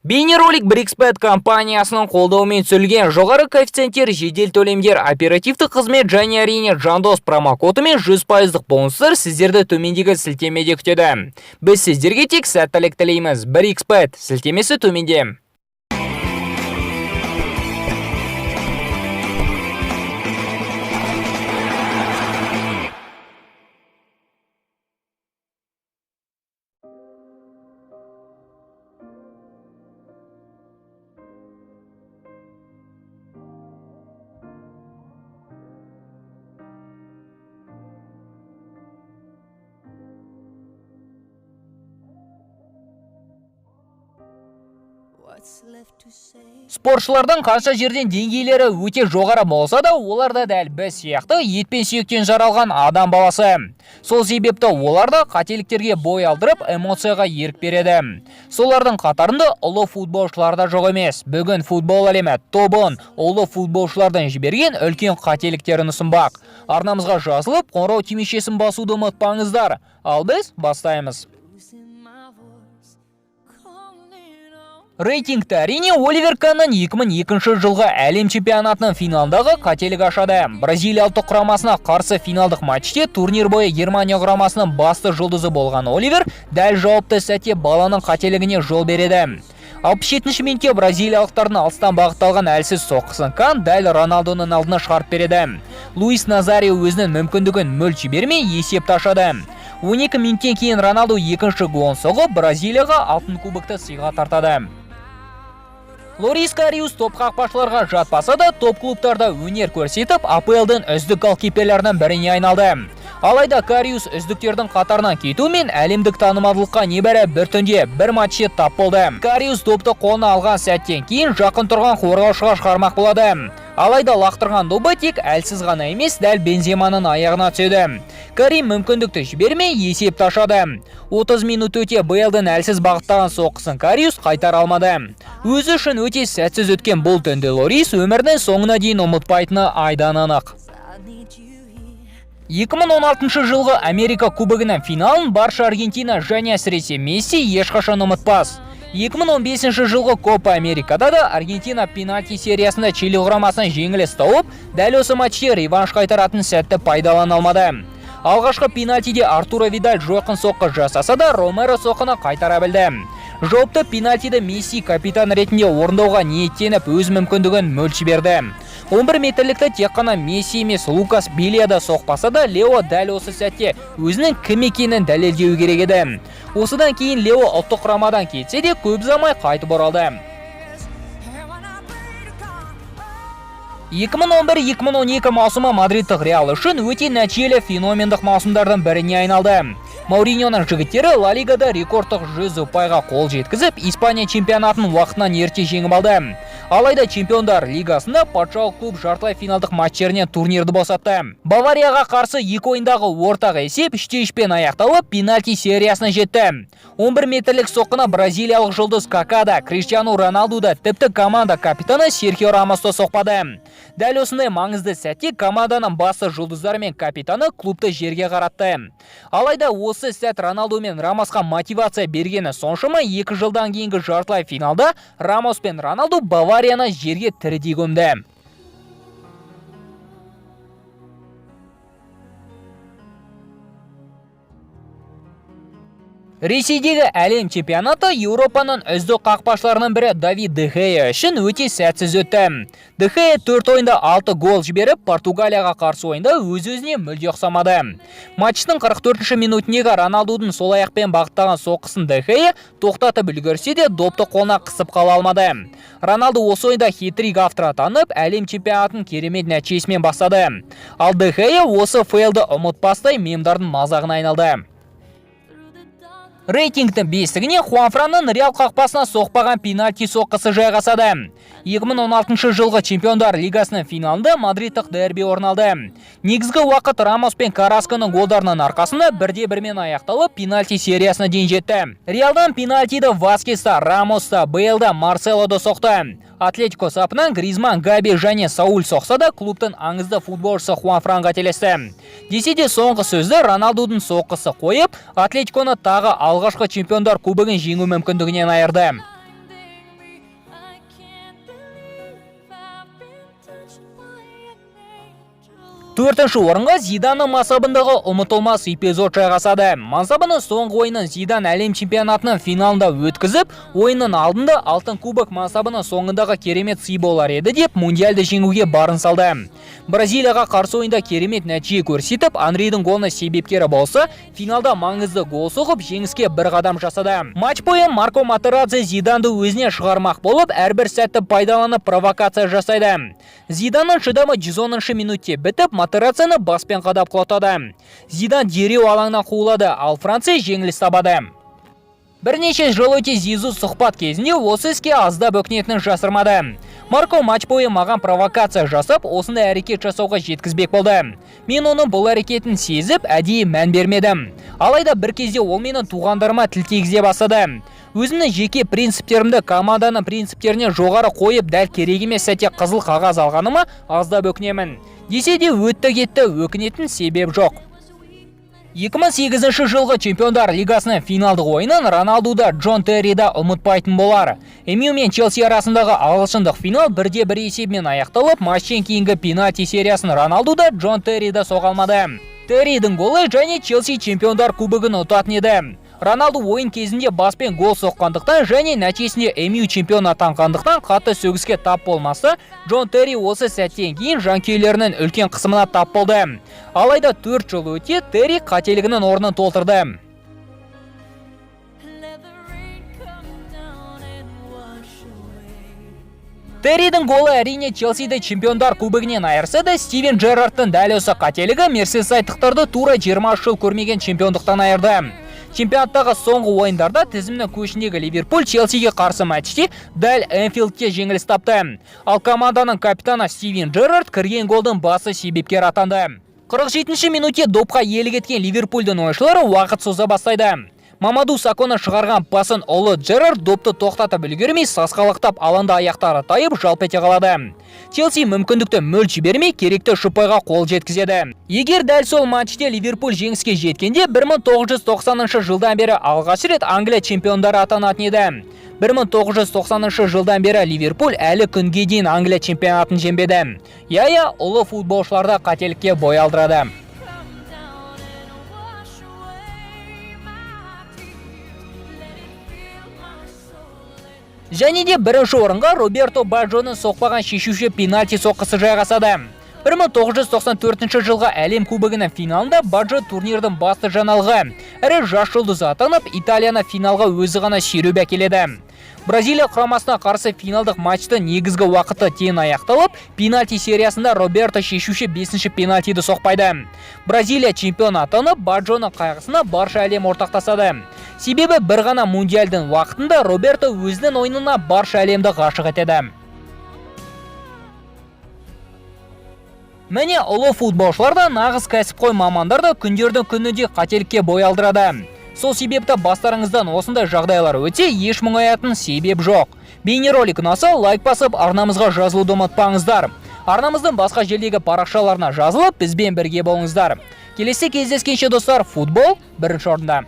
Бейнеролик Brixbet компаниясының қолдауымен түсірілген, жоғары коэффициенттер, жедел төлемдер, оперативті қызмет және әрине жандос промокодымен 100% бонустар сіздерді төмендегі сілтемеде күтеді. Біз сіздерге тек сәттілік тілейміз. Brixbet сілтемесі төменде. Спортшылардың қанша жерден деңгейлері өте жоғары болса да, олар да дәл біз сияқты ет пен сүйектен жаралған адам баласы. Сол себепті олар да қателіктерге бой алдырып, эмоцияға ерік береді. Солардың қатарында ұлы футболшылар да жоқ емес. Бүгін футбол әлемі тобын ұлы футболшылардан жіберген үлкен қателіктерін ұсынбақ. Арнамызға жазылып, қоңырау түймешесін басуды ұмытпаңыздар. Ал біз бастаймыз. Рейтингті әрине Оливер Канның 2002 жылғы әлем чемпионатының финалдағы қателік ашады. Бразилия ұлттық құрамасына қарсы финалдық матчте турнир бойы Германия құрамасының басты жұлдызы болған Оливер дәл жауапты сәтте баланың қателігіне жол береді. 67-ші минутте бразилиялықтардың алыстан бағытталған әлсіз соққысын Кан дәл Роналдоның алдына шығарып береді. Луис Назарио өзінің мүмкіндігін мүлт жібермей есепті ашады. 12 минуттен кейін Роналдо екінші голын соғып Бразилияға алтын кубокты сыйға тартады. Лорис Кариус топ қақпашыларға жатпаса да, топ клубтарда өнер көрсетіп, АПЛ-дың үздік голкиперлерінің біріне айналды. Алайда Кариус үздіктердің қатарынан кетумен әлемдік танымалдылыққа небәрі бір түнде бір матчте тап болды. Кариус топты қолына алған сәттен кейін жақын тұрған қорғаушыға шығармақ болады. Алайда лақтырған добы тек әлсіз ғана емес, дәл Бенземаның аяғына түседі. Карим мүмкіндікті жібермей есепті ашады. 30 минут өте БЛ-дің әлсіз бағыттаған соққысын Кариус қайтара алмады. Өзі үшін өте сәтсіз өткен бұл түнді Лорис өмірдің соңына дейін ұмытпайтыны айдан анық. 2016 жылғы Америка кубогының финалын барша Аргентина және әсіресе Месси ешқашан ұмытпас. 2015 жылғы Копа Америкада да Аргентина пенальти сериясында Чили құрамасын жеңіліс тауып, дәл осы матчте реванш қайтаратын сәтті пайдалана алмады. Алғашқы пенальтиде Артуро Видаль жойқын соққы жасаса да, Ромеро соққыны қайтара білді. Жауапты пенальтиді Месси капитан ретінде орындауға ниеттеніп, өз мүмкіндігін мүлт жіберді. 11 метрлікті тек қана Месси емес Лукас Билия да соқпаса да, Лео дәл осы сәтте өзінің кім екенін дәлелдеу керек еді. Осыдан кейін Лео ұлттық құрамадан кетсе де, көп ұзамай қайтып оралды. 2011-2012 маусымы Мадридтік Реал үшін өте нәтижелі феномендік маусымдардың біріне айналды. Мауриньоның жігіттері Ла Лигада рекордтық 100 ұпайға қол жеткізіп, Испания чемпионатын уақытынан ерте жеңіп алды. Алайда чемпиондар лигасында патшалық клуб жартылай финалдық матчтерінен турнирді босатты. Баварияға қарсы екі ойындағы ортақ есеп 3-3 аяқталып, пенальти сериясына жетті. 11 метрлік соққыны бразилиялық жұлдыз Какада, Криштиану Роналду да тіпті команда капитаны Серхио Рамос та соқпады. Дәл осындай маңызды сәтте команданың басты жұлдыздары мен капитаны клубты жерге қаратты. Алайда осы сәт Роналду мен Рамосқа мотивация бергені соншама 2 жылдан кейінгі жартылай финалда Рамос пен Роналду Баварияны жерге тірідей көмді. Ресейдегі әлем чемпионаты Еуропаның үздік қақпашыларының бірі Давид Де Гея үшін өте сәтсіз өтті. Де Гея 4 ойында 6 гол жіберіп, Португалияға қарсы ойында өз-өзіне мүлде ұқсамады. Матчтың 44-ші минутындегі Роналдудың сол аяқпен бағыттаған соққысын Де Гея тоқтатып үлгерсе де, допты қолына қысып қала алмады. Роналду осы ойында хет-трик авторы атанып, әлем чемпионатын керемет нәтижесімен бастады. Ал Де Гея осы фейлді ұмытпастай мемдардың мазағына айналды. Рейтингтің бестігіне Хуанфранның Реал қақпасына соқпаған пенальти соққысы жайғасады. 2016 жылғы чемпиондар лигасының финалында Мадридтік дерби орналды. Негізгі уақыт Рамос пен Карасконың голдарының арқасында 1-1 аяқталып, пенальти сериясына дейін жетті. Реалдан пенальтиді Васкес та, Рамос та, Бейл да, Марсело да соқты. Атлетико сапынан Гризман, Габи және Сауль соқса да, клубтың аңызды футболшысы Хуанфран қателесті. Десе де соңғы сөзді Роналдудың соққысы қойып, Атлетиконы тағы алғашқы чемпиондар кубогын жеңу мүмкіндігінен айырды. 4-ші орынға Зиданның мансабындағы ұмытылмас эпизод жайғасады. Мансабының соңғы ойынын Зидан әлем чемпионатының финалында өткізіп, ойынның алдында алтын кубок мансабының соңындағы керемет сый болар еді деп мундиалды жеңуге барын салды. Бразилияға қарсы ойында керемет нәтиже көрсетіп, Анридің голына себепкері болса, финалда маңызды гол соғып, жеңіске бір қадам жасады. Матч бойы Марко Матерадзе Зиданды өзіне шығармақ болып, әрбір сәтті пайдаланып провокация жасайды. Зиданның шыдамы 110-шы минутте бітіп, Матерадзені баспен қадап құлатады. Зидан дереу алаңнан қуылады, ал Франция жеңіліс табады. Бірнеше жыл өте Зизу сұхбат кезінде осы іске аздап өкінетінін жасырмады. Марко матч бойы маған провокация жасап, осындай әрекет жасауға жеткізбек болды. Мен оның бұл әрекетін сезіп, әдейі мән бермедім. Алайда бір кезде ол менің туғандарыма тіл тигізе бастады. Өзімнің жеке принциптерімді команданың принциптеріне жоғары қойып, дәл керек емес сәтте қызыл қағаз алғаныма аздап өкінемін. Десе де өтті кетті, өкінетін себеп жоқ. 2008 жылғы чемпиондар лигасының финалдық ойынын Роналдуда Джон Террида ұмытпайтын болар. МЮ мен Челси арасындағы ағылшындық финал 1-1 есебімен аяқталып, матчтен кейінгі пенальти сериясын Роналдуда Джон Террида соға алмады. Терридің голы және Челси чемпиондар кубогын ұтатын еді. Роналду ойын кезінде баспен гол соққандықтан және нәтижесінде МЮ чемпион атанғандықтан қатты сөгіске тап болмаса, Джон Терри осы сәттен кейін жанкүйерлерінің үлкен қысымына тап болды. Алайда 4 жыл өте Терри қателігінің орнын толтырды. Терридің голы әрине Челсиді чемпиондар кубогінен айырса да, Стивен Джеррардтың дәл осы қателігі мерсисайдтықтарды тура 20 жыл көрмеген чемпиондықтан айырды. Чемпионаттағы соңғы ойындарда тізімнің көшіндегі Ливерпуль Челсиге қарсы матчте дәл Энфилдке жеңіліс тапты. Ал команданың капитаны Стивен Джеррард кірген голдың басы себепкер атанды. 47-ші минутте допқа иелік еткен Ливерпульдің ойыншылары уақыт соза бастайды. Мамаду Саконы шығарған пасын ұлы Джеррард допты тоқтатып үлгермей, сасқалақтап алаңда аяқтары тайып жалп ете қалады. Челси мүмкіндікті мүлт жібермей керекті шұпайға қол жеткізеді. Егер дәл сол матчте Ливерпуль жеңіске жеткенде 1990 жылдан бері алғаш рет Англия чемпиондары атанатын еді. 1990 жылдан бері Ливерпуль әлі күнге дейін Англия чемпионатын жеңбеді. Яя, ұлы футболшыларда қателікке бой алдырады. Және де бірінші орынға Роберто Баджоның соқпаған шешуші пенальти соққысы жайғасады. 1994 жылғы әлем кубогының финалында Баджо турнирдің басты жаңалығы. Әрі жас жұлдызы атанып, Италияны финалға өзі ғана сүйреп әкеледі. Бразилия құрамасына қарсы финалдық матчты негізгі уақыты тең аяқталып, пенальти сериясында Роберто шешуші 5-ші пенальтиді соқпайды. Бразилия чемпион атанып, Баджоның қайғысына барша әлем ортақтасады. Себебі бір ғана мундиалдың уақытында Роберто өзінің ойынына барша әлемді ғашық етеді. Міне ұлы футболшыларда нағыз кәсіпқой мамандар да күндердің күнінде қателікке бой алдырады. Сол себепті бастарыңыздан осындай жағдайлар өте еш мұңаятын себеп жоқ. Бейнеролик ұнаса, лайк басып, арнамызға жазылуды ұмытпаңыздар. Арнамыздың басқа жердегі парақшаларына жазылып, бізбен бірге болыңыздар. Келесі кездескенше достар, футбол бірінші орында.